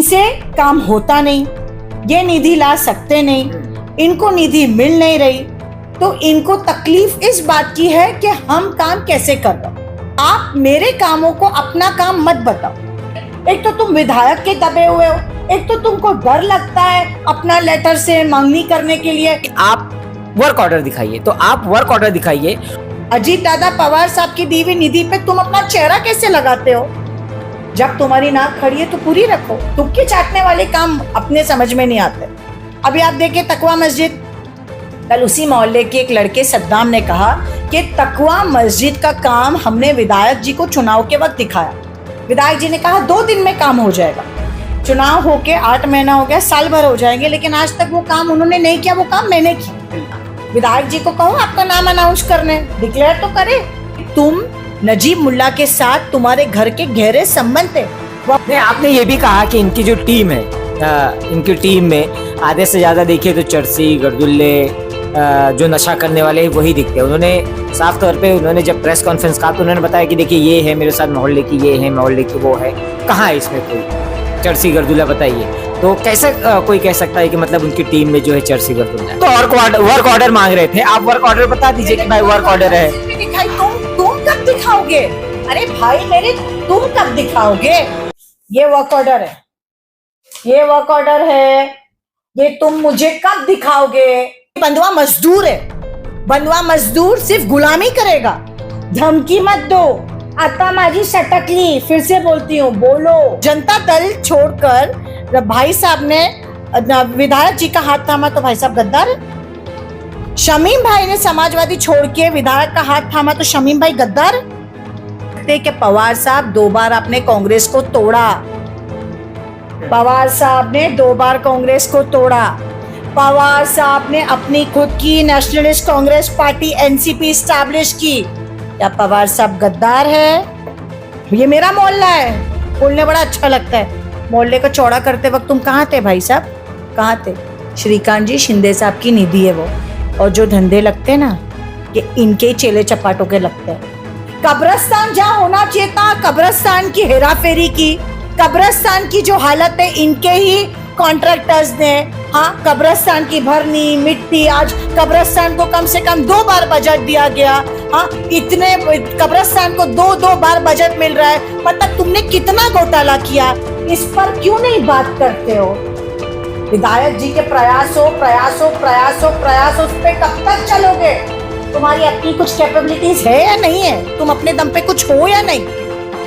इनसे काम होता नहीं, ये निधि ला सकते नहीं, इनको निधि मिल नहीं रही, तो इनको तकलीफ इस बात की है कि हम काम कैसे कर रहे हो। आप मेरे कामों को अपना काम मत बताओ। एक तो तुम विधायक के दबे हुए हो, एक तो तुमको डर लगता है अपना लेटर से मांगनी करने के लिए। आप वर्क ऑर्डर दिखाइए, तो आप वर्क ऑर्डर दिखाइए। अजीत दादा पवार साहब की दी हुई निधि पे तुम अपना चेहरा कैसे लगाते हो? जब तुम्हारी नाक खड़ी है तो पूरी रखो। तुक्के चाटने वाले काम अपने समझ में नहीं आते। अभी आप देखिए तकवा मस्जिद, कल उसी मोहल्ले के एक लड़के सद्दाम ने कहा कि तकवा मस्जिद का काम हमने विधायक जी को चुनाव के वक्त दिखाया। विधायक जी ने कहा 2 दिन में काम हो जाएगा। चुनाव होके 8 महीना हो गया, साल भर हो जाएंगे, लेकिन आज तक वो काम उन्होंने नहीं किया। वो काम मैंने किया। विधायक जी को कहो आपका नाम अनाउंस करने, डिक्लेयर तो करे। तुम नजीब मुल्ला के साथ तुम्हारे घर के गहरे संबंध थे। आपने ये भी कहा कि इनकी जो टीम है, इनकी टीम में आधे से ज्यादा देखिए तो चर्सी गर्दुल्ले, जो नशा करने वाले हैं वही दिखते हैं। उन्होंने साफ तौर पे उन्होंने जब प्रेस कॉन्फ्रेंस कहा तो उन्होंने बताया कि देखिए ये है मेरे साथ मोहल्ले की, ये है मोहल्ले की, वो है। कहाँ है इसमें कोई चर्सी गर्दुल्ला? बताइए। तो कैसे कोई कह सकता है कि मतलब उनकी टीम में जो है चर्सी गर्दुल्ला है? तो वर्क ऑर्डर मांग रहे थे, आप वर्क ऑर्डर बता दीजिए कि भाई वर्क ऑर्डर है। तुम कब दिखाओगे? अरे भाई मेरे, तुम कब दिखाओगे? ये वर्क ऑर्डर है, ये वर्क ऑर्डर है, ये तुम मुझे कब दिखाओगे? बंधुआ मजदूर है, बंधुआ मजदूर सिर्फ गुलामी करेगा। धमकी मत दो। आता माझी सटकली, फिर से बोलती हूँ, बोलो। जनता दल छोड़कर भाई साहब ने विधायक जी का हाथ थामा तो भाई साहब गद्दार है। शमीम भाई ने समाजवादी छोड़ के विधायक का हाथ थामा तो शमीम भाई गद्दार है। कि पवार साहब 2 बार आपने कांग्रेस को तोड़ा। पवार साहब ने 2 बार कांग्रेस को तोड़ा। पवार साहब ने अपनी खुद की nationalist Congress party NCP establish की। क्या पवार साहब गद्दार है? ये मेरा मोहल्ला है, बोलने बड़ा अच्छा लगता है। मोहल्ले को चौड़ा करते वक्त तुम कहाँ थे भाई साहब? कहाँ थे? श्रीकांत जी शिंदे साहब की निधि है वो। और जो धंधे लगते हैं ना, ये इनके ही चेले चपाटों के लगते हैं। कब्रिस्तान जहाँ होना चाहिए था, कब्रिस्तान की हेराफेरी की, कब्रिस्तान की जो हालत है इनके ही कॉन्ट्रैक्टर्स ने। हाँ, कब्रिस्तान की भरनी मिट्टी, आज कब्रिस्तान को कम से कम 2 बार बजट दिया गया। हाँ, इतने कब्रिस्तान को 2 बार बजट मिल रहा है। मतलब तुमने कितना घोटाला किया, इस पर क्यों नहीं बात करते हो? विधायक जी के प्रयासों उस पे कब तक चलोगे? तुम्हारी अपनी कुछ कैपेबिलिटीज है या नहीं है? तुम अपने दम पे कुछ हो या नहीं?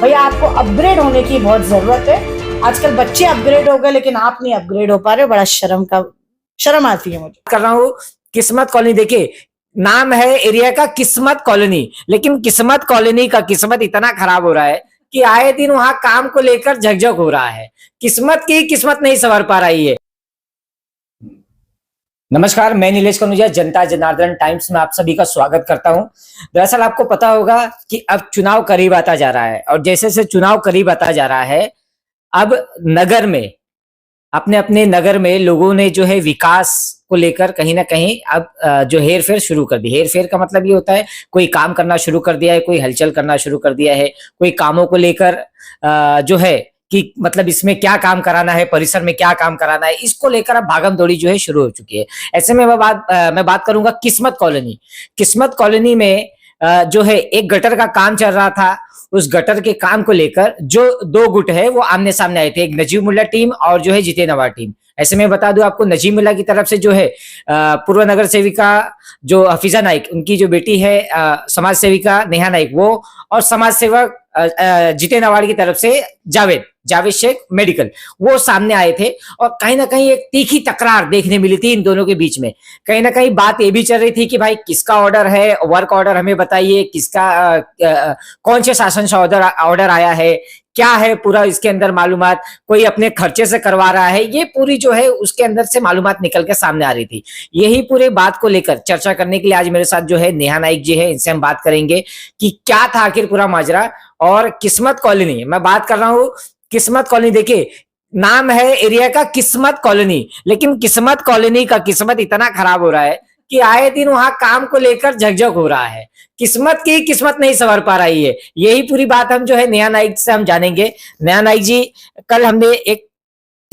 भैया आपको अपग्रेड होने की बहुत जरूरत है। आजकल बच्चे अपग्रेड हो गए, लेकिन आप नहीं अपग्रेड हो पा रहे हो। बड़ा शर्म आती है मुझे। कर रहा हूँ किस्मत कॉलोनी। देखिए नाम है एरिया का किस्मत कॉलोनी, लेकिन किस्मत कॉलोनी का किस्मत इतना खराब हो रहा है कि आए दिन वहां काम को लेकर झकझक हो रहा है। किस्मत की किस्मत नहीं संवर पा रही है। नमस्कार, मैं नीलेश कनुजा, जनता जनार्दन टाइम्स में आप सभी का स्वागत करता हूं। दरअसल आपको पता होगा कि अब चुनाव करीब आता जा रहा है, और जैसे जैसे चुनाव करीब आता जा रहा है, अब नगर में अपने अपने नगर में लोगों ने जो है विकास को लेकर कहीं ना कहीं अब जो हेर फेर शुरू कर दी। हेर फेर का मतलब ये होता है कोई काम करना शुरू कर दिया है, कोई हलचल करना शुरू कर दिया है, कोई कामों को लेकर जो है कि मतलब इसमें क्या काम कराना है, परिसर में क्या काम कराना है, इसको लेकर अब भागम दौड़ी जो है शुरू हो चुकी है। ऐसे में मैं बात करूंगा किस्मत कॉलोनी। किस्मत कॉलोनी में जो है एक गटर का काम चल रहा था। उस गटर के काम को लेकर जो 2 गुट है वो आमने सामने आए थे, एक नजीब मुल्ला टीम और जो है जीते नवाज टीम। ऐसे में बता दूं आपको, नजीब मुल्ला की तरफ से जो है पूर्व नगर सेविका जो हफीजा नाइक, उनकी जो बेटी है समाज सेविका नेहा नाइक, वो, और समाज सेवक जीते नवाज की तरफ से जावेद शेख मेडिकल, वो सामने आए थे। और कहीं ना कहीं एक तीखी तकरार देखने मिली थी इन दोनों के बीच में। कहीं ना कहीं बात ये भी चल रही थी कि भाई किसका ऑर्डर है, वर्क ऑर्डर हमें बताइए, किसका कौन से शासन से ऑर्डर आया है, क्या है पूरा इसके अंदर मालूमात, कोई अपने खर्चे से करवा रहा है, ये पूरी जो है उसके अंदर से मालूमात निकल के सामने आ रही थी। यही पूरे बात को लेकर चर्चा करने के लिए आज मेरे साथ जो है नेहा नाइक जी है, इनसे हम बात करेंगे कि क्या था आखिर पूरा माजरा। और किस्मत कॉलोनी, मैं बात कर रहा हूँ किस्मत कॉलोनी। देखिए नाम है एरिया का किस्मत कॉलोनी, लेकिन किस्मत कॉलोनी का किस्मत इतना खराब हो रहा है कि आए दिन वहां काम को लेकर झकझक हो रहा है। किस्मत की किस्मत नहीं संवर पा रही है। यही पूरी बात हम जो है नेहा नाइक से हम जानेंगे। नेहा नाइक जी, कल हमने एक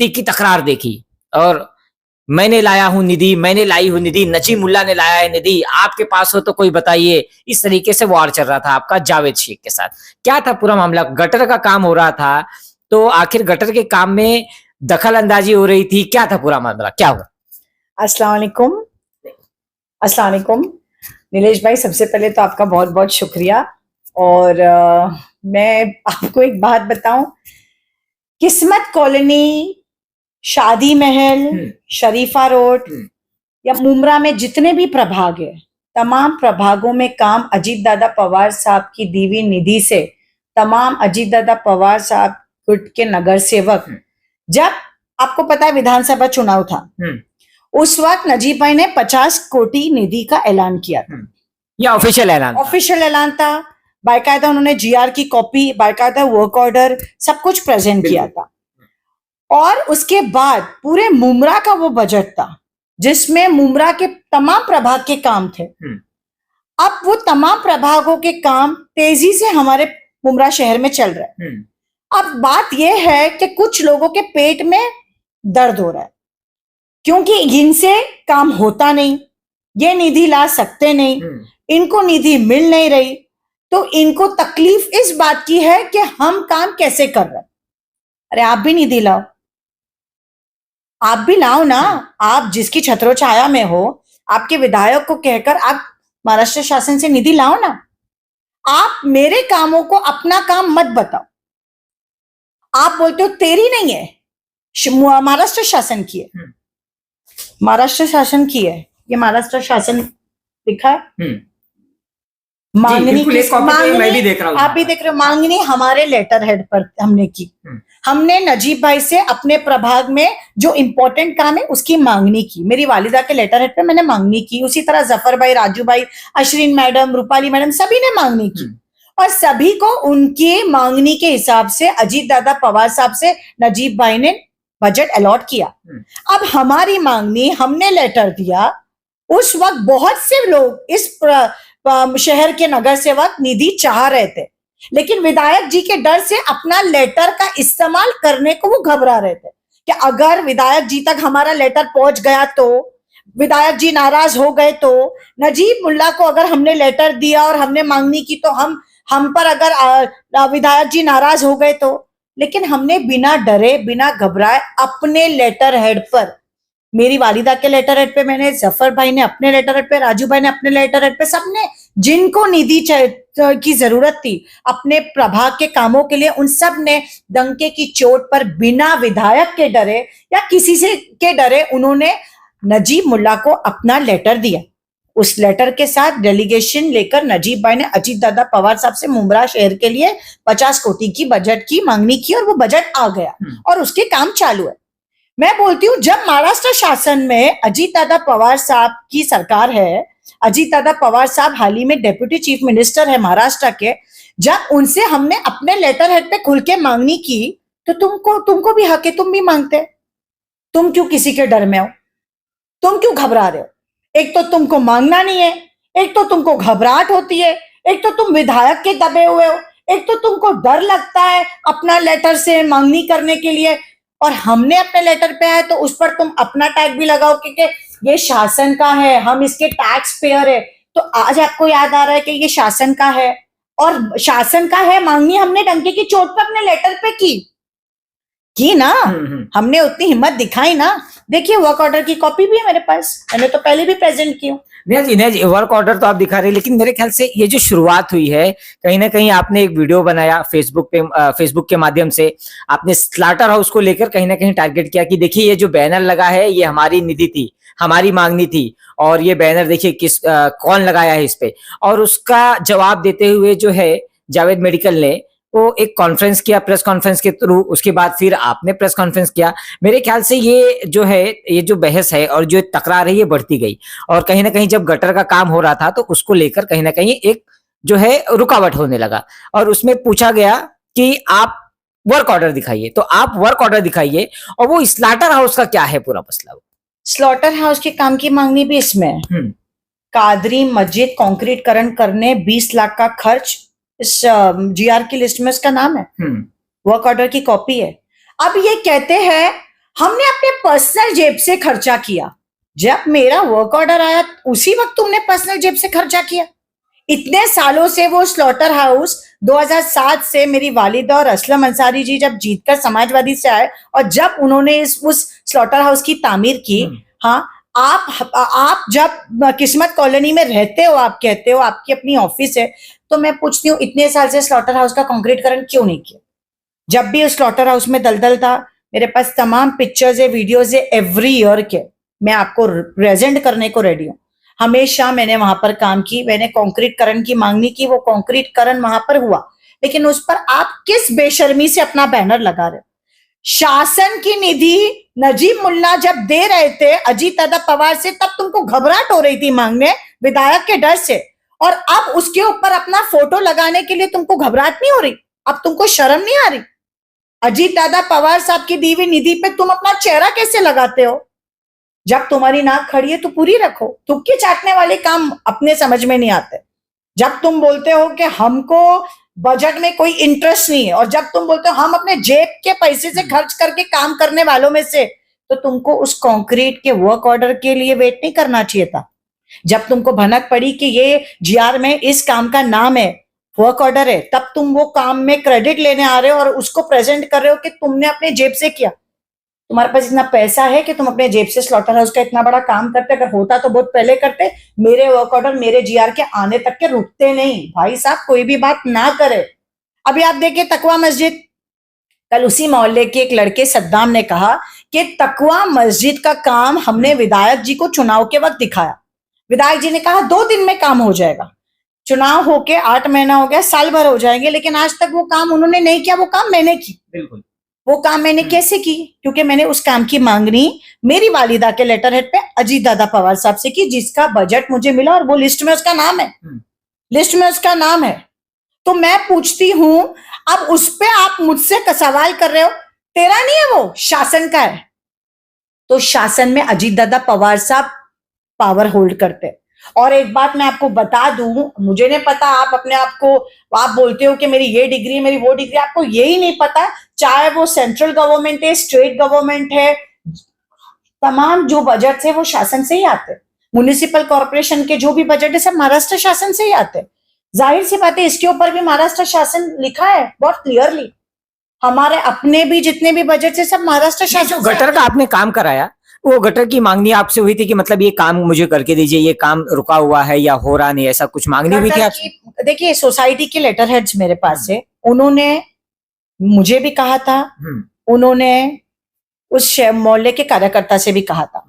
की तकरार देखी और मैंने लाया हूं निधि, मैंने लाई हूं निधि, नजीब मुल्ला ने लाया है निधि, आपके पास हो तो कोई बताइए, इस तरीके से वार चल रहा था आपका जावेद शेख के साथ। क्या था पूरा मामला? गटर का काम हो रहा था, तो आखिर गटर के काम में दखल अंदाजी हो रही थी, क्या था पूरा मामला, क्या हुआ? अस्सलाम वालेकुम। अस्सलाम वालेकुम नीलेश भाई, सबसे पहले तो आपका बहुत बहुत शुक्रिया। और मैं आपको एक बात बताऊं, किस्मत कॉलोनी, शादी महल, शरीफा रोड या मुमरा में जितने भी प्रभाग है, तमाम प्रभागों में काम अजीत दादा पवार साहब की दीवी निधि से तमाम अजीत दादा पवार साहब गुट के नगर सेवक, जब आपको पता है विधानसभा चुनाव था, उस वक्त नजीब भाई ने 50 कोटी निधि का ऐलान किया था। यह ऑफिशियल ऐलान, ऑफिशियल ऐलान था, बाकायदा उन्होंने जीआर की कॉपी, बाकायदा वर्क ऑर्डर, सब कुछ प्रेजेंट किया था। और उसके बाद पूरे मुमरा का वो बजट था जिसमें मुमरा के तमाम प्रभाग के काम थे। अब वो तमाम प्रभागों के काम तेजी से हमारे मुमरा शहर में चल रहे हैं। अब बात यह है कि कुछ लोगों के पेट में दर्द हो रहा है क्योंकि इनसे काम होता नहीं, ये निधि ला सकते नहीं, इनको निधि मिल नहीं रही, तो इनको तकलीफ इस बात की है कि हम काम कैसे कर रहे हैं। अरे आप भी निधि लाओ, आप भी लाओ ना। आप जिसकी छत्रो छाया में हो, आपके विधायक को कहकर आप महाराष्ट्र शासन से निधि लाओ ना। आप मेरे कामों को अपना काम मत बताओ। आप बोलते हो तेरी नहीं है, महाराष्ट्र शासन की है। महाराष्ट्र शासन की है, ये महाराष्ट्र शासन दिखा है। मांगनी मैं भी देख रहा हूं, आप भी देख रहे हो। मांगनी हमारे लेटर हेड पर हमने की। हमने नजीब भाई से अपने प्रभाग में जो इंपॉर्टेंट काम है उसकी मांगनी की। मेरी वालिदा के लेटर हेड पे मैंने मांगनी की। उसी तरह जफर भाई, राजू भाई, अशरीन मैडम, रूपाली मैडम, सभी ने मांगनी की और सभी को उनकी मांगनी के हिसाब से अजीत दादा पवार साहब से नजीब भाई ने बजट अलॉट किया। अब हमारी मांगनी, हमने लेटर दिया। उस वक्त बहुत से लोग इस शहर के नगर सेवक निधि चाह रहे थे, लेकिन विधायक जी के डर से अपना लेटर का इस्तेमाल करने को वो घबरा रहे थे कि अगर विधायक जी तक हमारा लेटर पहुंच गया तो, विधायक जी नाराज हो गए तो, नजीब मुल्ला को अगर हमने लेटर दिया और हमने मांगनी की तो हम पर अगर विधायक जी नाराज हो गए तो। लेकिन हमने बिना डरे, बिना घबराए अपने लेटर हेड पर, मेरी वालिदा के लेटर हेड पे मैंने, जफर भाई ने अपने लेटर हेड पे, राजू भाई ने अपने लेटर हेड पे, सबने जिनको निधि की जरूरत थी अपने प्रभाग के कामों के लिए, उन सब ने डंके की चोट पर बिना विधायक के डरे या किसी से के डरे उन्होंने नजीब मुल्ला को अपना लेटर दिया। उस लेटर के साथ डेलीगेशन लेकर नजीब भाई ने अजीत दादा पवार साहब से मुमरा शहर के लिए 50 कोटी की बजट की मांगनी की और वो बजट आ गया और उसके काम चालू है। मैं बोलती हूँ जब महाराष्ट्र शासन में अजीत दादा पवार साहब की सरकार है, अजीत दादा पवार साहब हाल ही में डेप्यूटी चीफ मिनिस्टर है महाराष्ट्र के, जब उनसे हमने अपने लेटर हेड पे खुल के मांगनी की तो तुमको भी हक है, तुम भी मांगते। तुम क्यों किसी के डर में हो? तुम क्यों घबरा रहे हो? एक तो तुमको मांगना नहीं है, एक तो तुमको घबराहट होती है, एक तो तुम विधायक के दबे हुए हो, एक तो तुमको डर लगता है अपना लेटर से मांगनी करने के लिए, और हमने अपने लेटर पे आए तो उस पर तुम अपना टैग भी लगाओ क्योंकि ये शासन का है, हम इसके टैक्स पेयर है। तो आज आपको याद आ रहा है कि ये शासन का है और शासन का है मांगनी हमने डंके की चोट पर अपने लेटर पे की ना। हमने उतनी हिम्मत दिखाई ना। देखिए वर्क ऑर्डर की कॉपी भी है मेरे पास, मैंने तो पहले भी प्रेजेंट की हूँ। नहीं जी, वर्क ऑर्डर तो आप दिखा रहे हैं, लेकिन मेरे ख्याल से ये जो शुरुआत हुई है, कहीं ना कहीं आपने एक वीडियो बनाया फेसबुक के माध्यम से, आपने स्लाटर हाउस को लेकर कहीं ना कहीं टारगेट किया कि देखिए ये जो बैनर लगा है ये हमारी निधि थी, हमारी मांगनी थी, और ये बैनर देखिए कौन लगाया है इस पे। और उसका जवाब देते हुए जो है जावेद मेडिकल ने वो एक कॉन्फ्रेंस किया, प्रेस कॉन्फ्रेंस के थ्रू, उसके बाद फिर आपने प्रेस कॉन्फ्रेंस किया। मेरे ख्याल से ये जो है, ये जो बहस है और जो तकरार है ये बढ़ती गई, और कहीं ना कहीं जब गटर का काम हो रहा था तो उसको लेकर कहीं ना कहीं एक जो है रुकावट होने लगा, और उसमें पूछा गया कि आप वर्क ऑर्डर दिखाइए, तो आप वर्क ऑर्डर दिखाइए। और वो स्लाटर हाउस का क्या है पूरा मसला? स्लॉटर हाउस के काम की मांगनी भी इसमें है। कादरी मस्जिद कंक्रीटकरण करने 20 लाख का खर्च इस जीआर की लिस्ट में इसका नाम है, वर्क ऑर्डर की कॉपी है। अब ये कहते हैं हमने अपने पर्सनल जेब से खर्चा किया। जब मेरा वर्क ऑर्डर आया उसी वक्त तुमने पर्सनल जेब से खर्चा किया। इतने सालों से वो स्लॉटर हाउस 2007 से मेरी वालिदा और असलम अंसारी जी जब जीतकर समाजवादी से आए और जब उन्होंने उस स्लॉटर हाउस की तामीर की, हाँ, आप जब किस्मत कॉलोनी में रहते हो, आप कहते हो आपकी अपनी ऑफिस है, तो मैं पूछती हूँ इतने साल से स्लॉटर हाउस का कंक्रीटकरण क्यों नहीं किया? जब भी उस स्लॉटर हाउस में दलदल था, मेरे पास तमाम पिक्चर्स है, वीडियोस है एवरी ईयर के, मैं आपको प्रेजेंट करने को रेडी हूँ। हमेशा मैंने वहां पर काम की, मैंने कंक्रीटकरण की मांगनी की, वो कंक्रीटकरण वहां पर हुआ, लेकिन उस पर आप किस बेशर्मी से अपना बैनर लगा रहे हो? शासन की निधि नजीब मुल्ला जब दे रहे थे अजीत दादा पवार से, तब तुमको घबराहट हो रही थी मांगने विधायक के डर से, और अब उसके ऊपर अपना फोटो लगाने के लिए तुमको घबराहट नहीं हो रही? अब तुमको शर्म नहीं आ रही? अजीत दादा पवार साहब की दी हुई निधि पे तुम अपना चेहरा कैसे लगाते हो? जब तुम्हारी नाक खड़ी है तो पूरी रखो। तुक्के चाटने वाले काम अपने समझ में नहीं आते। जब तुम बोलते हो कि हमको बजट में कोई इंटरेस्ट नहीं है, और जब तुम बोलते हो हम अपने जेब के पैसे से खर्च करके काम करने वालों में से, तो तुमको उस कंक्रीट के वर्क ऑर्डर के लिए वेट नहीं करना चाहिए था। जब तुमको भनक पड़ी कि ये जीआर में इस काम का नाम है, वर्क ऑर्डर है, तब तुम वो काम में क्रेडिट लेने आ रहे हो और उसको प्रेजेंट कर रहे हो कि तुमने अपने जेब से किया। तुम्हारे पास इतना पैसा है कि तुम अपने जेब से स्लॉटर हाउस का इतना बड़ा काम करते? अगर होता तो बहुत पहले करते। मेरे वर्क ऑर्डर मेरे जीआर के आने तक के रुकते नहीं। भाई साहब, कोई भी बात ना करे। अभी आप देखिए तकवा मस्जिद, कल उसी मोहल्ले के एक लड़के सद्दाम ने कहा कि तकवा मस्जिद का काम हमने विधायक जी को चुनाव के वक्त दिखाया। विधायक जी ने कहा 2 दिन में काम हो जाएगा। चुनाव होके 8 महीना हो गया, साल भर हो जाएंगे, लेकिन आज तक वो काम उन्होंने नहीं किया। वो काम मैंने की। बिल्कुल। वो काम मैंने कैसे की? क्योंकि मैंने उस काम की मांगनी मेरी वालिदा के लेटर हेड पे अजीत दादा पवार साहब से की, जिसका बजट मुझे मिला, और वो लिस्ट में उसका नाम है। लिस्ट में उसका नाम है। तो मैं पूछती हूं, अब उस पे आप मुझसे सवाल कर रहे हो, तेरा नहीं है वो, शासन का है। तो शासन में अजीत दादा पवार साहब पावर होल्ड करते। और एक बात मैं आपको बता दूं, मुझे नहीं पता, आप अपने आप को, आप बोलते हो कि मेरी ये डिग्री है, मेरी वो डिग्री, आपको यही नहीं पता, चाहे वो सेंट्रल गवर्नमेंट है, स्टेट गवर्नमेंट है, तमाम जो बजट है वो शासन से ही आते। म्युनिसिपल कॉर्पोरेशन के जो भी बजट है सब महाराष्ट्र शासन से ही आते। जाहिर सी बात है, इसके ऊपर भी महाराष्ट्र शासन लिखा है बहुत क्लियरली। हमारे अपने भी जितने भी बजट है सब महाराष्ट्र जो शासन से गटर का आपने काम कराया, वो गटर की मांगनी आपसे हुई थी कि मतलब ये काम मुझे करके दीजिए, ये काम रुका हुआ है या हो रहा नहीं, ऐसा कुछ मांगनी हुई थी आपसे? देखिए, सोसाइटी के लेटर हेड्स मेरे पास है, उन्होंने मुझे भी कहा था, उन्होंने उस मोहल्ले के कार्यकर्ता से भी कहा था,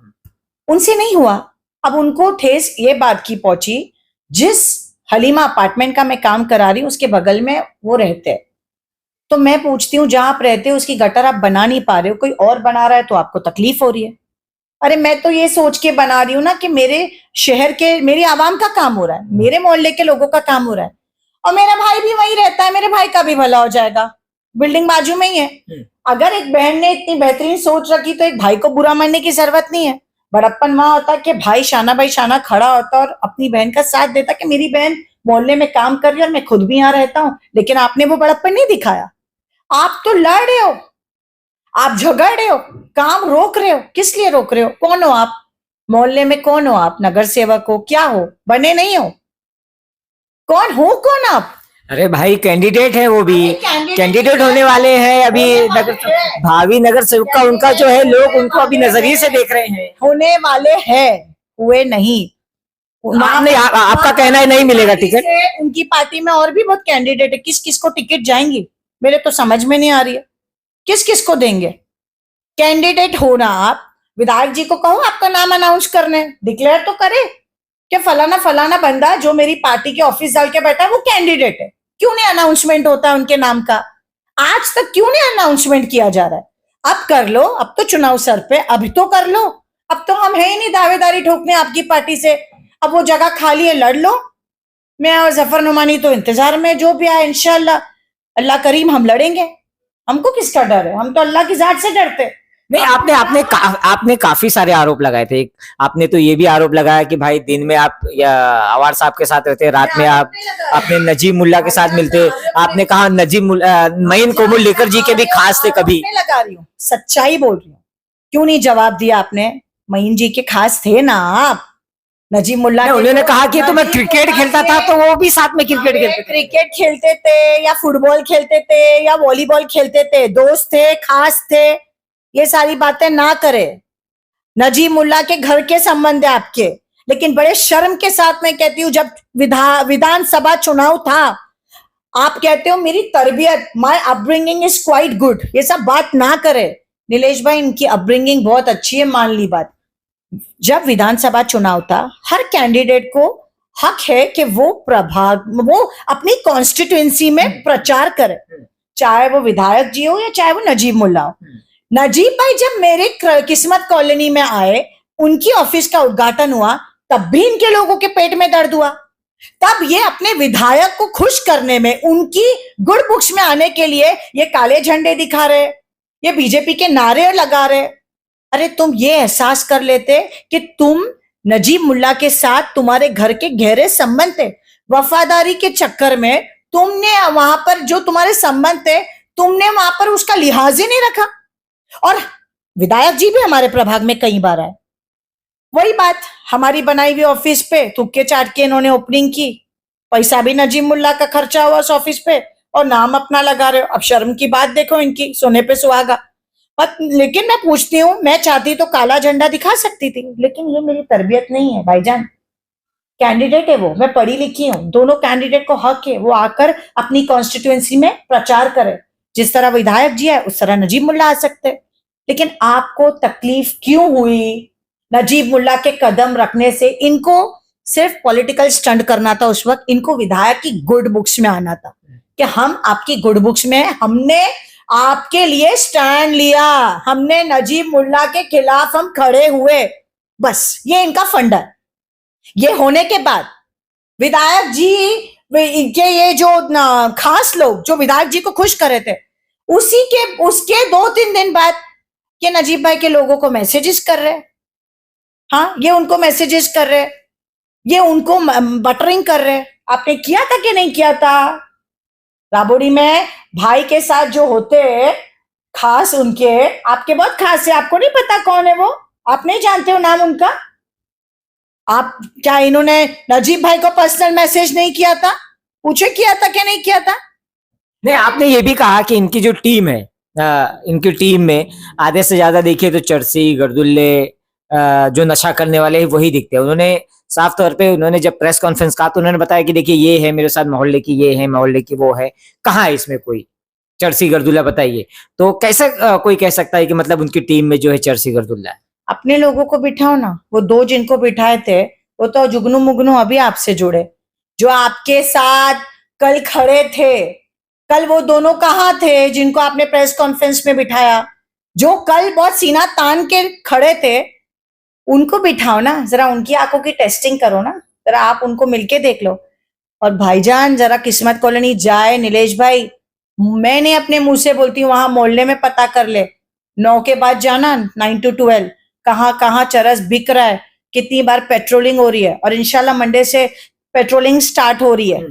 उनसे नहीं हुआ। अब उनको ठेस ये बात की पहुंची, जिस हलीमा अपार्टमेंट का मैं काम करा रही हूँ उसके बगल में वो रहते हैं। तो मैं पूछती हूँ, जहां आप रहते हो उसकी गटर आप बना नहीं पा रहे हो, कोई और बना रहा है तो आपको तकलीफ हो रही है। अरे मैं तो ये सोच के बना रही हूँ ना कि मेरे शहर के, मेरी आवाम का काम हो रहा है, मेरे मोहल्ले के लोगों का काम हो रहा है, और मेरा भाई भी वहीं रहता है, मेरे भाई का भी भला हो जाएगा, बिल्डिंग बाजू में ही है। अगर एक बहन ने इतनी बेहतरीन सोच रखी तो एक भाई को बुरा मानने की जरूरत नहीं है। बड़प्पन वहां होता कि भाई शाना खड़ा होता और अपनी बहन का साथ देता कि मेरी बहन मोहल्ले में काम कर रही है और मैं खुद भी यहाँ रहता हूँ। लेकिन आपने वो बड़प्पन नहीं दिखाया। आप तो लड़ रहे हो, आप झगड़ रहे हो, काम रोक रहे हो। किस लिए रोक रहे हो? कौन हो आप? मोहल्ले में कौन हो आप? नगर सेवक हो? क्या हो? बने नहीं हो? कौन हो? कौन आप? अरे भाई, कैंडिडेट है वो भी, कैंडिडेट होने वाले हैं अभी। भावी नगर सेवक का उनका जो है, लोग उनको अभी नजरिए से देख रहे हैं। होने वाले हैं, हुए नहीं। आपने आपका कहना है नहीं मिलेगा टिकट? उनकी पार्टी में और भी बहुत कैंडिडेट है, किस किस को टिकट जाएंगी मेरे तो समझ में नहीं आ रही है। किस किस को देंगे? कैंडिडेट हो ना आप, विधायक जी को कहो आपका नाम अनाउंस करने, डिक्लेयर तो करे कि फलाना फलाना बंदा जो मेरी पार्टी के ऑफिस डाल के बैठा है वो कैंडिडेट है। क्यों नहीं अनाउंसमेंट होता है उनके नाम का? आज तक क्यों नहीं अनाउंसमेंट किया जा रहा है? अब कर लो, अब तो चुनाव सर पे, अभी तो कर लो। अब तो हम है ही नहीं दावेदारी ठोकने आपकी पार्टी से। अब वो जगह खाली है, लड़ लो। मैं और जफर नुमानी तो इंतजार में, जो भी आए इंशाल्लाह, अल्लाह करीम, हम लड़ेंगे। हमको किसका डर है? हम तो अल्लाह की जात से डरते। नहीं, आपने काफी सारे आरोप लगाए थे। आपने तो ये भी आरोप लगाया कि भाई दिन में आप अवार साहब के साथ रहते, रात में आप अपने नजीब मुल्ला के साथ मिलते। आपने कहा नजीब मईन कोमुल लेकर जी के भी खास थे कभी। लगा रही हूँ, सच्चाई बोल रही हूँ। क्यों नहीं जवाब दिया आपने? मईन जी के खास थे ना आप, नजीब मुल्ला नहीं, के उन्होंने तो- कहा कि तो मैं नजीब क्रिकेट मुल्ला खेलता था के- तो वो भी साथ में क्रिकेट अरे खेलते थे। क्रिकेट खेलते थे या फुटबॉल खेलते थे या वॉलीबॉल खेलते थे, दोस्त थे, खास थे, ये सारी बातें ना करे। नजीब मुल्ला के घर के संबंध है आपके, लेकिन बड़े शर्म के साथ मैं कहती हूँ, जब विधानसभा चुनाव था, आप कहते हो मेरी तरबियत, my upbringing is quite good, ये सब बात ना करे। नीलेश भाई, इनकी अपब्रिंगिंग बहुत अच्छी है, मान ली बात। जब विधानसभा चुनाव था, हर कैंडिडेट को हक है कि वो अपनी कॉन्स्टिट्युएंसी में प्रचार करे, चाहे वो विधायक जी हो या चाहे वो नजीब मुल्ला हो। नजीब भाई जब मेरे किस्मत कॉलोनी में आए, उनकी ऑफिस का उद्घाटन हुआ, तब भी इनके लोगों के पेट में दर्द हुआ। तब ये अपने विधायक को खुश करने में, उनकी गुड बुक्स में आने के लिए ये काले झंडे दिखा रहे, ये बीजेपी के नारे लगा रहे। अरे तुम ये एहसास कर लेते कि तुम नजीब मुल्ला के साथ तुम्हारे घर के गहरे संबंध थे, वफादारी के चक्कर में तुमने वहां पर जो तुम्हारे संबंध थे, तुमने वहां पर उसका लिहाज ही नहीं रखा। और विधायक जी भी हमारे प्रभाग में कई बार आए, वही बात, हमारी बनाई हुई ऑफिस पे थुक्के चाट के इन्होंने ओपनिंग की, पैसा भी नजीब मुल्ला का खर्चा हुआ उस ऑफिस पे, और नाम अपना लगा रहे हो। अब शर्म की बात देखो इनकी, सोने पे सुहागा। लेकिन मैं पूछती हूँ, मैं चाहती तो काला झंडा दिखा सकती थी, लेकिन ये मेरी तरबियत नहीं है भाईजान। कैंडिडेट है वो, मैं पढ़ी लिखी हूँ, दोनों कैंडिडेट को हक है वो आकर अपनी कॉन्स्टिट्युएंसी में प्रचार करे। जिस तरह विधायक जी है उस तरह नजीब मुल्ला आ सकते, लेकिन आपको तकलीफ क्यों हुई नजीब मुल्ला के कदम रखने से? इनको सिर्फ पॉलिटिकल स्टंट करना था उस वक्त, इनको विधायक की गुड बुक्स में आना था कि हम आपकी गुड बुक्स में, हमने आपके लिए स्टैंड लिया, हमने नजीब मुल्ला के खिलाफ हम खड़े हुए, बस ये इनका फंडा। ये होने के बाद विधायक जी के ये जो खास लोग जो विधायक जी को खुश करे थे, उसके 2-3 दिन बाद ये नजीब भाई के लोगों को मैसेजेस कर रहे, हाँ ये उनको मैसेजेस कर रहे, ये उनको बटरिंग कर रहे। आपने किया था कि नहीं किया था? राबोड़ी में भाई के साथ जो होते खास, उनके आपके बहुत खास है, आपको नहीं पता कौन है वो? आप नहीं जानते हो नाम उनका? आप क्या इन्होंने नजीब भाई को पर्सनल मैसेज नहीं किया था? पूछे किया था कि नहीं किया था? नहीं, आपने ये भी कहा कि इनकी जो टीम है, इनकी टीम में आधे से ज्यादा देखिए तो चर्सी गर्दुल्ले, जो नशा करने वाले हैं वही दिखते हैं। उन्होंने साफ तौर पे, उन्होंने जब प्रेस कॉन्फ्रेंस कहा तो उन्होंने बताया कि देखिए ये है मेरे साथ मोहल्ले की, ये है मोहल्ले की, वो है। कहाँ है इसमें कोई चर्सी गर्दुल्ला? बताइए। तो कैसे कोई कह सकता है कि मतलब उनकी टीम में जो है चर्सी गर्दुल्ला है? अपने लोगों को बिठाओ ना। वो 2 जिनको बिठाए थे वो तो जुगनू मुगनू अभी आपसे जुड़े, जो आपके साथ कल खड़े थे। कल वो दोनों कहाँ थे जिनको आपने प्रेस कॉन्फ्रेंस में बिठाया? जो कल बहुत सीना तान के खड़े थे, उनको बिठाओ ना, जरा उनकी आंखों की टेस्टिंग करो ना, जरा आप उनको मिलके देख लो। और भाईजान जरा किस्मत कॉलोनी जाए नीलेश भाई, मैंने अपने मुंह से बोलती हूँ, वहां मोहल्ले में पता कर ले, 9 के बाद जाना, 9 to 12, कहाँ कहाँ चरस बिक रहा है, कितनी बार पेट्रोलिंग हो रही है, और इंशाल्लाह मंडे से पेट्रोलिंग स्टार्ट हो रही है।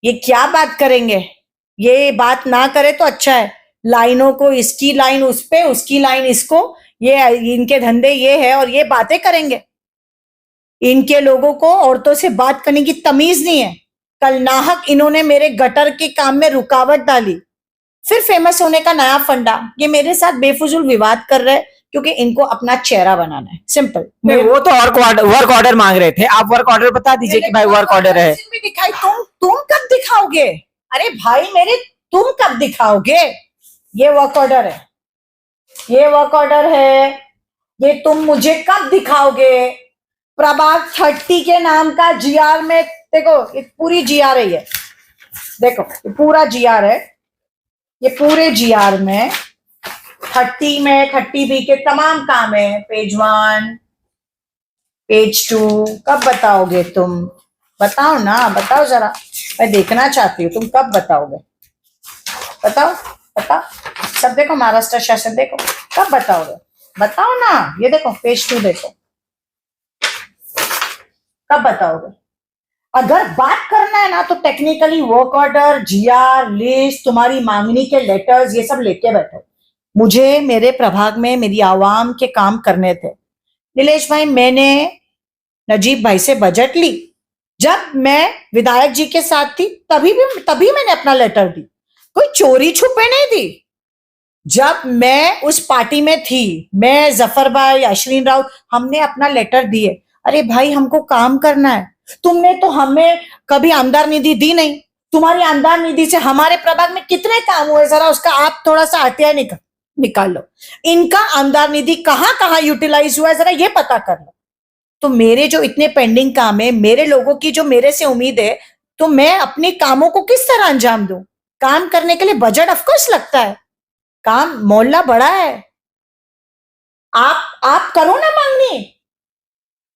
ये क्या बात करेंगे? ये बात ना करे तो अच्छा है। लाइनों को, इसकी लाइन उस पे, उसकी लाइन इसको, ये इनके धंधे ये है, और ये बातें करेंगे। इनके लोगों को औरतों से बात करने की तमीज नहीं है। कल नाहक इन्होंने मेरे गटर के काम में रुकावट डाली, फिर फेमस होने का नया फंडा। ये मेरे साथ बेफुजूल विवाद कर रहे हैं क्योंकि इनको अपना चेहरा बनाना है, सिंपल। वो तो वर्क ऑर्डर मांग रहे थे, आप वर्क ऑर्डर बता दीजिए कि भाई वर्क ऑर्डर है। भी दिखाई, तुम कब दिखाओगे? अरे भाई मेरे, तुम कब दिखाओगे? ये वर्क ऑर्डर है, ये वर्क ऑर्डर है, ये तुम मुझे कब दिखाओगे? प्रभाग 30 के नाम का जीआर में देखो, ये पूरी जीआर है, ये देखो, ये पूरा जीआर है। ये पूरे जीआर में 30 में 30B के तमाम काम है। पेज 1, पेज 2, कब बताओगे तुम? बताओ ना, बताओ जरा, मैं देखना चाहती हूँ, तुम कब बताओगे? बताओ, बताओ, सब देखो, महाराष्ट्र शासन देखो, कब बताओगे? बताओ ना, ये देखो पेज 2 देखो, कब बताओगे? अगर बात करना है ना तो technically work order, GR, list, तुम्हारी मांगनी के लेटर्स, ये सब लेके बैठो। मुझे मेरे प्रभाग में मेरी आवाम के काम करने थे। नीलेश भाई, मैंने नजीब भाई से बजट ली जब मैं विधायक जी के साथ थी, तभी मैंने अपना लेटर दी, कोई चोरी छुपे नहीं दी। जब मैं उस पार्टी में थी, मैं, जफर भाई, अश्विन राउत, हमने अपना लेटर दिए। अरे भाई, हमको काम करना है। तुमने तो हमें कभी आमदार निधि दी नहीं। तुम्हारी आमदार निधि से हमारे प्रभाग में कितने काम हुए, जरा उसका आप थोड़ा सा आरटीआई निकाल लो। इनका आमदार निधि कहां कहां यूटिलाइज हुआ है, जरा ये पता कर लो। तो मेरे जो इतने पेंडिंग काम है, मेरे लोगों की जो मेरे से उम्मीद है, तो मैं अपने कामों को किस तरह अंजाम दूं? काम करने के लिए बजट ऑफकोर्स लगता है। काम मोहल्ला बड़ा है। आप करो ना मांगनी।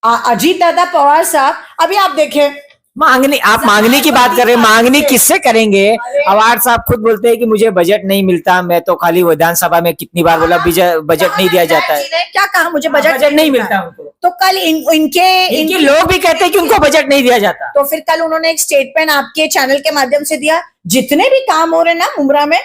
अजीत दादा पवार साहब, अभी आप देखें, मांगनी, आप मांगनी की बात कर रहे हैं, मांगनी किससे करेंगे? अवार्ड साहब खुद बोलते हैं कि मुझे बजट नहीं मिलता, मैं तो खाली विधानसभा में कितनी बार बोला बजट नहीं दिया जाता है। क्या कहा? मुझे बजट नहीं मिलता उनको। तो कल इनके लोग भी कहते हैं कि उनको बजट नहीं दिया जाता। तो फिर कल उन्होंने एक स्टेटमेंट आपके चैनल के माध्यम से दिया, जितने भी काम हो रहे ना मुमरा में,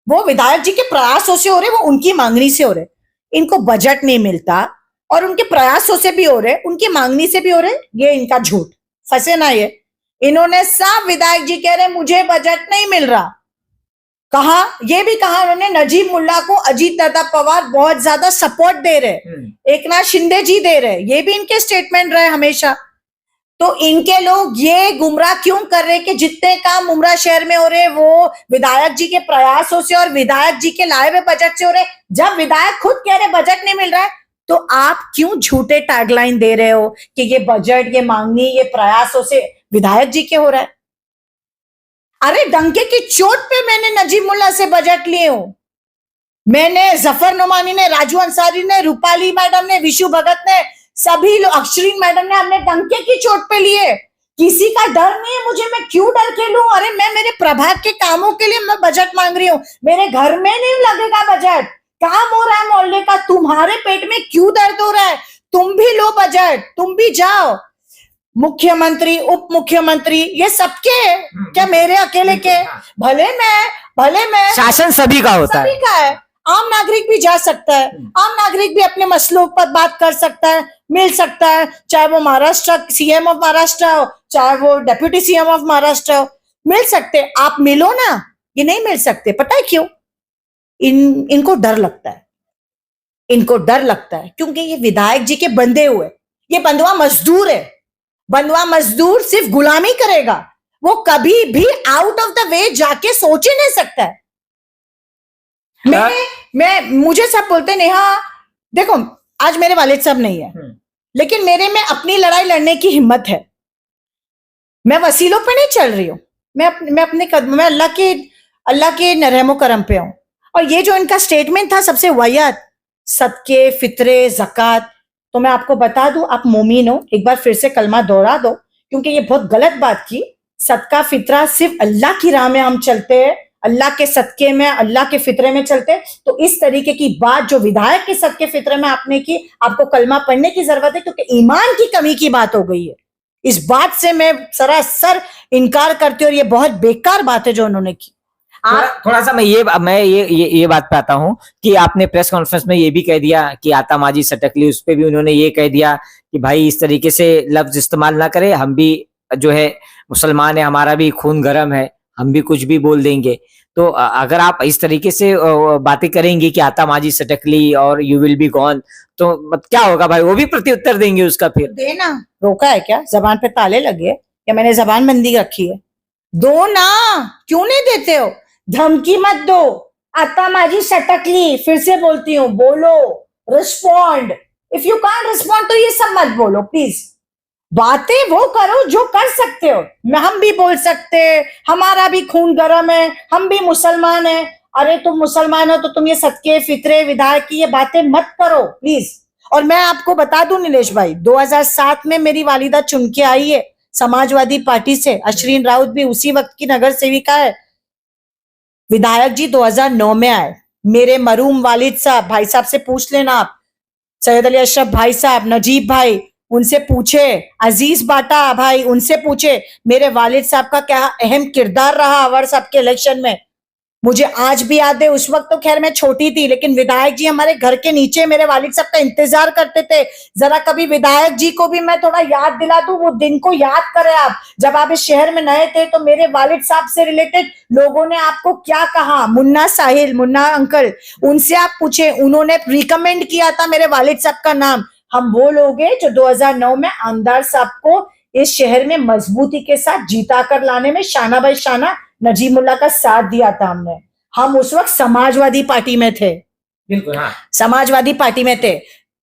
वो विधायक जी के प्रयासों से हो रहे, वो उनकी मांगनी से हो रहे। इनको बजट नहीं मिलता और उनके प्रयासों से भी हो रहे, उनकी मांगनी से भी हो रहे। ये इनका झूठ, फंसे ना ये। इन्होंने साफ विधायक जी कह रहे मुझे बजट नहीं मिल रहा। कहा, ये भी कहा उन्होंने, नजीब मुल्ला को अजीत दादा पवार बहुत ज्यादा सपोर्ट दे रहे, एकनाथ शिंदे जी दे रहे, ये भी इनके स्टेटमेंट रहे हमेशा। तो इनके लोग ये गुमराह क्यों कर रहे कि जितने काम मुमरा शहर में हो रहे वो विधायक जी के प्रयासों से और विधायक जी के लाए हुए बजट से हो रहे। जब विधायक खुद कह रहे बजट नहीं मिल रहा है, तो आप क्यों झूठे टैगलाइन दे रहे हो कि ये बजट, ये मांगनी, ये प्रयासों से विधायक जी के हो रहा है? अरे डंके की चोट पे मैंने नजीब मुल्ला से बजट लिए हूं। मैंने, जफर नोमानी ने, राजू अंसारी ने, रूपाली मैडम ने, विशु भगत ने, सभी लोग, अक्षरीन मैडम ने, हमने डंके की चोट पे लिए। किसी का डर नहीं है मुझे, मैं क्यों डर के लूं? अरे मैं मेरे प्रभाग के कामों के लिए मैं बजट मांग रही हूँ। मेरे घर में नहीं लगेगा बजट, काम हो रहा है मोहल्ले का, तुम्हारे पेट में क्यों दर्द हो रहा है? तुम भी लो बजट, तुम भी जाओ। मुख्यमंत्री, उप मुख्यमंत्री, ये सबके, क्या मेरे अकेले के? भले मैं शासन सभी का होता है, सभी का है। आम नागरिक भी जा सकता है, आम नागरिक भी अपने मसलों पर बात कर सकता है, मिल सकता है, चाहे वो महाराष्ट्र सीएम ऑफ महाराष्ट्र हो, चाहे वो डेप्यूटी सीएम ऑफ महाराष्ट्र हो, मिल सकते। आप मिलो ना, ये नहीं मिल सकते। पता है क्यों? इनको डर लगता है, इनको डर लगता है क्योंकि ये विधायक जी के बंधे हुए, ये बंधुआ मजदूर है। बंधुआ मजदूर सिर्फ गुलामी करेगा, वो कभी भी आउट ऑफ द वे जाके सोच ही नहीं सकता है। मुझे सब बोलते नेहा, देखो आज मेरे वालिद साहब नहीं है, लेकिन मेरे में अपनी लड़ाई लड़ने की हिम्मत है। मैं वसीलों पे नहीं चल रही हूं, मैं अपने कदम में अल्लाह के रहमो करम पे हूं। और ये जो इनका स्टेटमेंट था सबसे वाहियात, सदके, फितरे, ज़कात, तो मैं आपको बता दूं, आप मोमिन हो, एक बार फिर से कलमा दोहरा दो, क्योंकि ये बहुत गलत बात की। सदका फितरा सिर्फ अल्लाह की राह में हम चलते हैं, अल्लाह के सदके में, अल्लाह के फितरे में चलते। तो इस तरीके की बात जो विधायक के सदके फितरे में आपने की, आपको कलमा पढ़ने की जरूरत है, क्योंकि ईमान की कमी की बात हो गई है। इस बात से मैं सरासर इनकार करती हूँ और ये बहुत बेकार बात है जो उन्होंने की। थोड़ा सा मैं ये बात पे आता हूँ कि आपने प्रेस कॉन्फ्रेंस में ये भी कह दिया कि आता माजी सटकली, उस पे भी उन्होंने ये कह दिया कि भाई इस तरीके से लफ्ज इस्तेमाल ना करे, हम भी जो है मुसलमान है, हमारा भी खून गर्म है, हम भी कुछ भी बोल देंगे। तो अगर आप इस तरीके से बातें करेंगे कि आता माजी सटकली और यू विल बी गॉन, तो क्या होगा भाई? वो भी प्रत्युत्तर देंगे उसका। फिर देना रोका है क्या? जबान पे ताले लगे या मैंने जबान बंदी रखी है? दो ना, क्यों नहीं देते हो? धमकी मत दो। आता माजी सटकली, फिर से बोलती हूँ, बोलो, respond. If you can't respond तो ये सब मत बोलो प्लीज। बातें वो करो जो कर सकते हो। हम भी बोल सकते, हमारा भी खून गर्म है, हम भी मुसलमान हैं। अरे तुम मुसलमान हो तो तुम ये सदके फितरे विधायक की ये बातें मत करो प्लीज। और मैं आपको बता दूं नीलेश भाई, 2007 में मेरी वालिदा चुन के आई है समाजवादी पार्टी से। अश्विन राउत भी उसी वक्त की नगर सेविका है। विधायक जी 2009 में आए। मेरे मरूम वालिद साहब, भाई साहब से पूछ लेना आप, सैयद अली अशरफ भाई साहब, नजीब भाई, उनसे पूछे, अजीज बाटा भाई, उनसे पूछे मेरे वालिद साहब का क्या अहम किरदार रहा अवर साहब के इलेक्शन में। मुझे आज भी याद है, उस वक्त तो खैर मैं छोटी थी, लेकिन विधायक जी हमारे घर के नीचे मेरे वालिद साहब का इंतजार करते थे। जरा कभी विधायक जी को भी मैं थोड़ा याद दिला दूं, वो दिन को याद करें आप, जब आप इस शहर में नए थे तो मेरे वालिद साहब से रिलेटेड लोगों ने आपको क्या कहा, मुन्ना साहिल, मुन्ना अंकल, उनसे आप पूछे, उन्होंने रिकमेंड किया था मेरे वालिद साहब का नाम। हम वो लोग हैं जो 2009 में आमदार साहब को इस शहर में मजबूती के साथ जीता कर लाने में शाना भाई शाना नजीमुल्ला का साथ दिया था हमने। हम उस वक्त समाजवादी पार्टी में थे, बिल्कुल, हाँ। समाजवादी पार्टी में थे।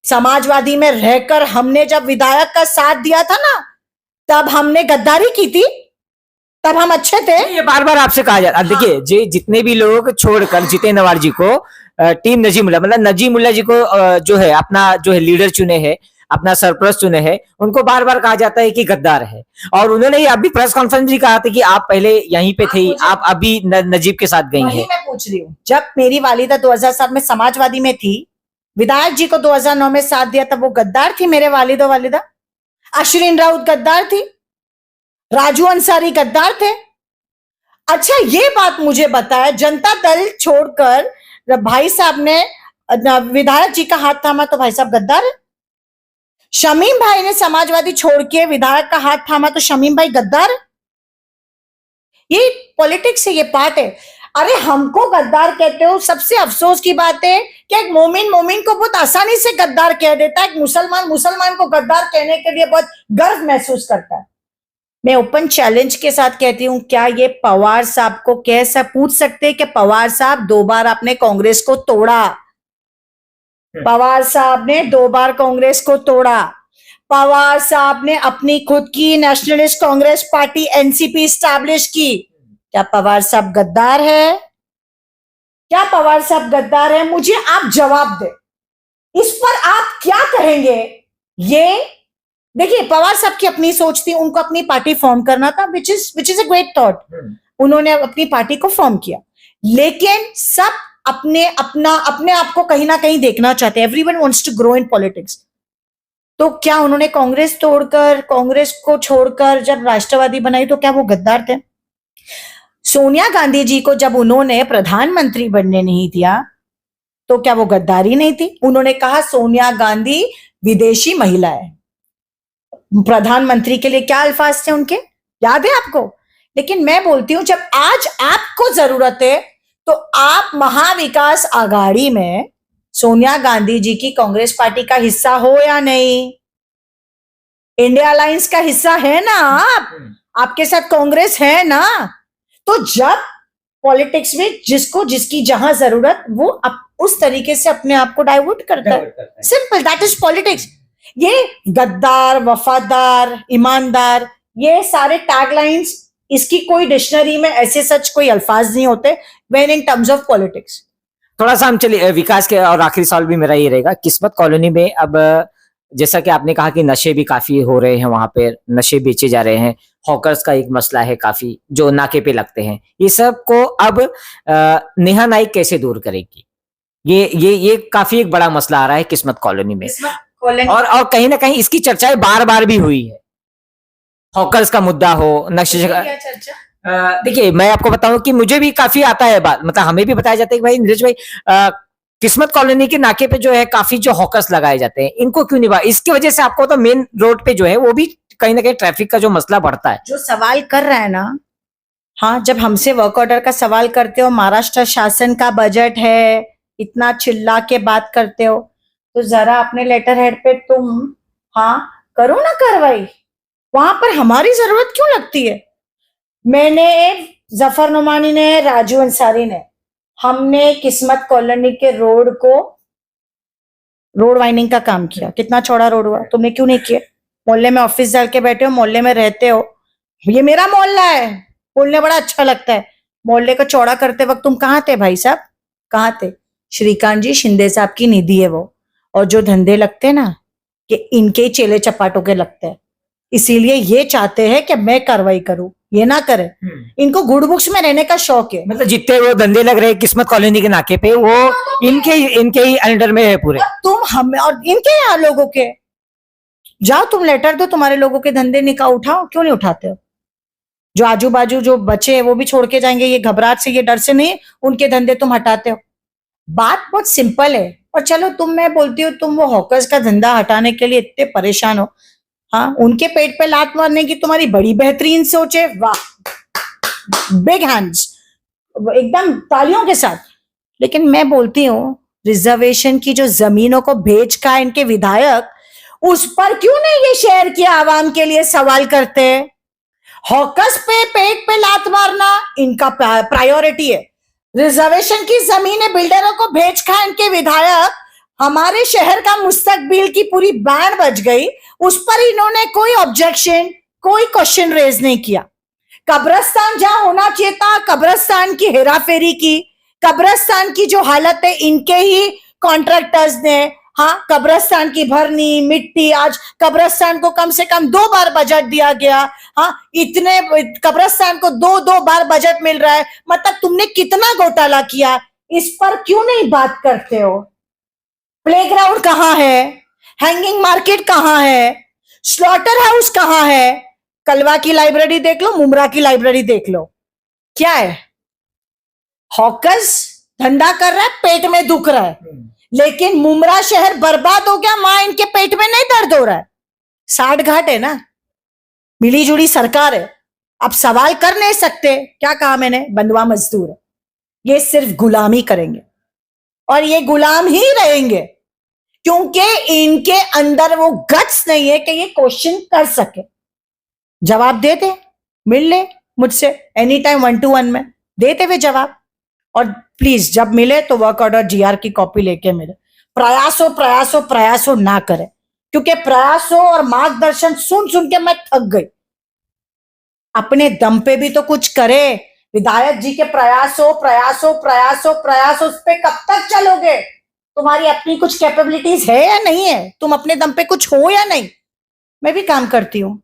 समाजवादी में रहकर हमने जब विधायक का साथ दिया था ना, तब हमने गद्दारी की थी, तब हम अच्छे थे। ये बार बार आपसे कहा जाता है। देखिए, जितने भी लोग छोड़कर जीतेन नवार जी को टीम नजीमुल्ला, मतलब नजीमुल्ला जी को जो है अपना जो है लीडर चुने हैं, अपना सरपरस्त चुने हैं, उनको बार बार कहा जाता है कि गद्दार है। और उन्होंने ये अभी प्रेस कॉन्फ्रेंस भी कहा था कि आप पहले यहीं पे थे, आप अभी नजीब के साथ गई हैं। मैं पूछ रही हूँ, जब मेरी वालिदा 2007 में समाजवादी में थी, विधायक जी को 2009 में साथ दिया, तब वो गद्दार थी मेरे वालिद और वालिदा? अशरीन राउत गद्दार थी, राजू अंसारी गद्दार थे। अच्छा, ये बात मुझे बताया, जनता दल छोड़कर भाई साहब ने विधायक जी का हाथ थामा तो भाई साहब गद्दार है। शमीम भाई ने समाजवादी छोड़ के विधायक का हाथ थामा तो शमीम भाई गद्दार है। ये पॉलिटिक्स है, ये पार्ट है। अरे हमको गद्दार कहते हो, सबसे अफसोस की बात है कि एक मोमिन मोमिन को बहुत आसानी से गद्दार कह देता है, एक मुसलमान मुसलमान को गद्दार कहने के लिए बहुत गर्व महसूस करता है। मैं ओपन चैलेंज के साथ कहती हूं, क्या ये पवार साहब को कैसा पूछ सकते हैं कि पवार साहब 2 बार आपने कांग्रेस को तोड़ा, पवार साहब ने 2 बार कांग्रेस को तोड़ा, पवार साहब ने अपनी खुद की nationalist Congress party NCP establish की, क्या पवार साहब गद्दार है? क्या पवार साहब गद्दार है? मुझे आप जवाब दे, इस पर आप क्या कहेंगे? ये देखिए, पवार साहब की अपनी सोच थी, उनको अपनी पार्टी फॉर्म करना था, which is a great thought. उन्होंने अपनी पार्टी को फॉर्म किया, लेकिन सब अपने आप को कहीं ना कहीं देखना चाहते हैं। Everyone wants to grow in politics. तो क्या उन्होंने कांग्रेस तोड़कर, कांग्रेस को छोड़कर जब राष्ट्रवादी बनाई, तो क्या वो गद्दार थे? सोनिया गांधी जी को जब उन्होंने प्रधानमंत्री बनने नहीं दिया, तो क्या वो गद्दारी नहीं थी? उन्होंने कहा सोनिया गांधी विदेशी महिला है। प्रधानमंत्री के लिए क्या अल्फाज थे उनके, याद है आपको? लेकिन मैं बोलती हूं, जब आज आपको जरूरत है, तो आप महाविकास आघाड़ी में सोनिया गांधी जी की कांग्रेस पार्टी का हिस्सा हो या नहीं? इंडिया अलायंस का हिस्सा है ना आप? आपके साथ कांग्रेस है ना? तो जब पॉलिटिक्स में जिसको जिसकी जहां जरूरत, वो उस तरीके से अपने आप को डाइवर्ट करता है। Simple, that is politics. ये गद्दार, वफादार, ईमानदार, ये सारे टैगलाइंस, इसकी कोई डिक्शनरी में ऐसे सच कोई अल्फाज नहीं होते when in terms of politics. थोड़ा सा हम चलिए विकास के, और आखिरी सवाल भी मेरा ये रहेगा, किस्मत कॉलोनी में अब जैसा कि आपने कहा कि नशे भी काफी हो रहे हैं, वहां पे नशे बेचे जा रहे हैं, हॉकर्स का एक मसला है काफी जो नाके पे लगते हैं, ये सब को अब नेहा नाइक कैसे दूर करेगी? ये काफी एक बड़ा मसला आ रहा है किस्मत कॉलोनी में, और कहीं ना कहीं इसकी चर्चाएं बार बार भी हुई है। हॉकर्स का मुद्दा हो, नशे का। देखिए, मैं आपको बताऊं कि मुझे भी काफी आता है बात, मतलब हमें भी बताया जाता है कि भाई नीरज भाई, किस्मत कॉलोनी के नाके पे जो है काफी जो हॉकर्स लगाए जाते हैं, इनको क्यों नहीं, इसकी वजह से आपको तो मेन रोड पे जो है वो भी कहीं ना कहीं ट्रैफिक का जो मसला बढ़ता है। जो सवाल कर रहा है ना, हाँ, जब हमसे वर्क ऑर्डर का सवाल करते हो, महाराष्ट्र शासन का बजट है, इतना चिल्ला के बात करते हो, तो जरा अपने लेटर हेड पे तुम हाँ करो ना कार्रवाई। वहां पर हमारी जरूरत क्यों लगती है? मैंने, जफर नुमानी ने, राजू अंसारी ने, हमने किस्मत कॉलोनी के रोड को रोड वाइंडिंग का काम किया। कितना चौड़ा रोड हुआ, तुमने क्यों नहीं किया? मोहल्ले में ऑफिस डाल के बैठे हो, मोहल्ले में रहते हो, ये मेरा मोहल्ला है, बोलने बड़ा अच्छा लगता है। मोहल्ले को चौड़ा करते वक्त तुम कहाँ थे भाई साहब, कहाँ थे? श्रीकांत जी शिंदे साहब की निधि है वो, और जो धंधे लगते हैं ना, कि इनके चेले चपाटों के लगते हैं, इसीलिए ये चाहते हैं कि मैं कार्रवाई करूं, ये ना करे। इनको गुड बुक्स में रहने का शौक है। मतलब जितने वो धंधे लग रहे हैं किस्मत कॉलोनी के नाके पे, वो इनके ही अंडर में है पूरे। तुम हमें और इनके यहाँ लोगों के, जाओ तुम लेटर दो, तुम्हारे लोगों के धंधे निकाह उठाओ, क्यों नहीं उठाते हो? जो आजू बाजू जो बच्चे हैं वो भी छोड़ के जाएंगे, ये घबराहट से, ये डर से नहीं, उनके धंधे तुम हटाते हो। बात बहुत सिंपल है। और चलो तुम, मैं बोलती हूँ, तुम वो हॉकर्स का धंधा हटाने के लिए इतने परेशान हो, हाँ, उनके पेट पे लात मारने की तुम्हारी बड़ी बेहतरीन सोच है, वाह, बिग हैंड्स, एकदम तालियों के साथ। लेकिन मैं बोलती हूँ, रिजर्वेशन की जो जमीनों को बेच का इनके विधायक, उस पर क्यों नहीं ये शहर की आवाम के लिए सवाल करते हैं? हॉकर्स पे पेट पे लात मारना इनका प्रायोरिटी है। रिजर्वेशन की जमीनें बिल्डरों को बेच खा इनके विधायक, हमारे शहर का मुस्तकबिल की पूरी बैंड बज गई, उस पर इन्होंने कोई ऑब्जेक्शन, कोई क्वेश्चन रेज नहीं किया। कब्रिस्तान जहां होना चाहिए था, कब्रिस्तान की हेराफेरी की, कब्रिस्तान की जो हालत है इनके ही कॉन्ट्रैक्टर्स ने, हाँ, कब्रिस्तान की भरनी मिट्टी, आज कब्रिस्तान को कम से कम 2 बार बजट दिया गया, हाँ, इतने कब्रिस्तान को 2 बार बजट मिल रहा है, मतलब तुमने कितना घोटाला किया, इस पर क्यों नहीं बात करते हो? प्लेग्राउंड कहाँ है? हैंगिंग मार्केट कहाँ है? स्लॉटर हाउस कहाँ है? कलवा की लाइब्रेरी देख लो, मुमरा की लाइब्रेरी देख लो, क्या है? हॉकर्स धंधा कर रहा है, पेट में दुख रहा है, लेकिन मुमरा शहर बर्बाद हो गया, मां इनके पेट में नहीं दर्द हो रहा है। साठ घाट है ना, मिली जुली सरकार है, अब सवाल कर नहीं सकते। क्या कहा मैंने? बंधुआ मजदूर है, ये सिर्फ गुलामी करेंगे और ये गुलाम ही रहेंगे, क्योंकि इनके अंदर वो गट्स नहीं है कि ये क्वेश्चन कर सके। जवाब दे दे, मिल ले मुझसे एनी टाइम 1 to 1 में, देते हुए जवाब। और प्लीज जब मिले तो वर्क ऑर्डर जीआर की कॉपी लेके मिले। प्रयासों प्रयासों प्रयासों ना करें, क्योंकि प्रयासों और मार्गदर्शन सुन सुन के मैं थक गई। अपने दम पे भी तो कुछ करे। विधायक जी के प्रयासों प्रयासों प्रयासों प्रयासों उस पे कब तक चलोगे? तुम्हारी अपनी कुछ कैपेबिलिटीज है या नहीं है? तुम अपने दम पे कुछ हो या नहीं? मैं भी काम करती हूँ,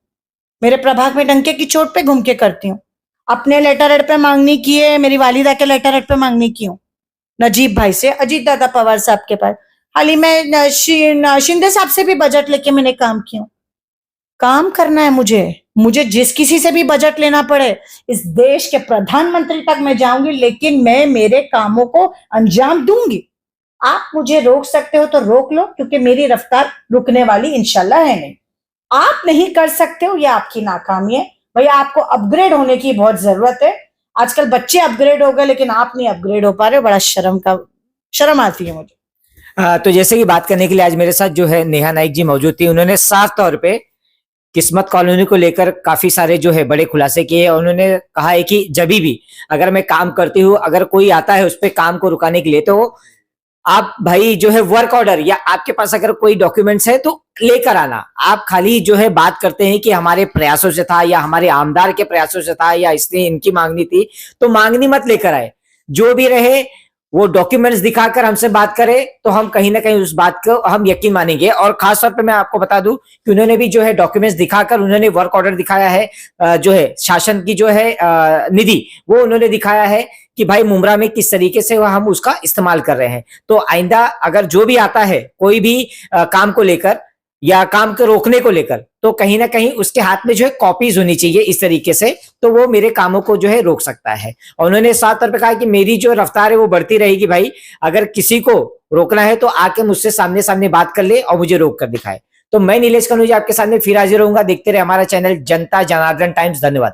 मेरे प्रभाग में डंके की चोट पे घूम के करती हूँ। अपने लेटर हेड पे मांगनी की है, मेरी वालिदा के लेटर हेड पे मांगनी की हूँ, नजीब भाई से, अजीत दादा पवार साहब के पास, हाल ही में शिंदे साहब से भी बजट लेके मैंने काम किया। काम करना है मुझे जिस किसी से भी बजट लेना पड़े, इस देश के प्रधानमंत्री तक मैं जाऊंगी, लेकिन मैं मेरे कामों को अंजाम दूंगी। आप मुझे रोक सकते हो तो रोक लो, क्योंकि मेरी रफ्तार रुकने वाली इंशाल्लाह है नहीं। आप नहीं कर सकते हो, यह आपकी नाकामी है। भैया आपको अपग्रेड होने की बहुत जरूरत है। आजकल बच्चे अपग्रेड हो गए, लेकिन आप नहीं अपग्रेड हो पा रहे हो। बड़ा शर्म आती है मुझे। तो जैसे कि बात करने के लिए आज मेरे साथ जो है नेहा नाइक जी मौजूद थी। उन्होंने साफ तौर पे किस्मत कॉलोनी को लेकर काफी सारे जो है बड़े खुलासे किए और उन्होंने कहा है कि जब भी अगर मैं काम करती हूँ, अगर कोई आता है उस पर काम को रुकाने के लिए, तो आप भाई जो है वर्क ऑर्डर या आपके पास अगर कोई डॉक्यूमेंट्स है तो लेकर आना। आप खाली जो है बात करते हैं कि हमारे प्रयासों से था या हमारे आमदार के प्रयासों से था या इसने इनकी मांगनी थी, तो मांगनी मत लेकर आए। जो भी रहे वो डॉक्यूमेंट्स दिखाकर हमसे बात करे तो हम कहीं ना कहीं उस बात को हम यकीन मानेंगे। और खासतौर पे मैं आपको बता दूं कि उन्होंने भी जो है डॉक्यूमेंट्स दिखाकर उन्होंने वर्क ऑर्डर दिखाया है, जो है शासन की जो है निधि, वो उन्होंने दिखाया है कि भाई मुमरा में किस तरीके से हम उसका इस्तेमाल कर रहे हैं। तो आइंदा अगर जो भी आता है कोई भी काम को लेकर या काम को रोकने को लेकर, तो कहीं ना कहीं उसके हाथ में जो है कॉपीज होनी चाहिए इस तरीके से, तो वो मेरे कामों को जो है रोक सकता है। और उन्होंने साफ तौर पे कहा कि मेरी जो रफ्तार है वो बढ़ती रहेगी भाई, अगर किसी को रोकना है तो आके मुझसे सामने सामने बात कर ले और मुझे रोक कर दिखाए। तो मैं नीलेश कनौजिया आपके सामने फिर हाजिर रहूंगा। देखते रहे हमारा चैनल जनता जनार्दन टाइम्स। धन्यवाद।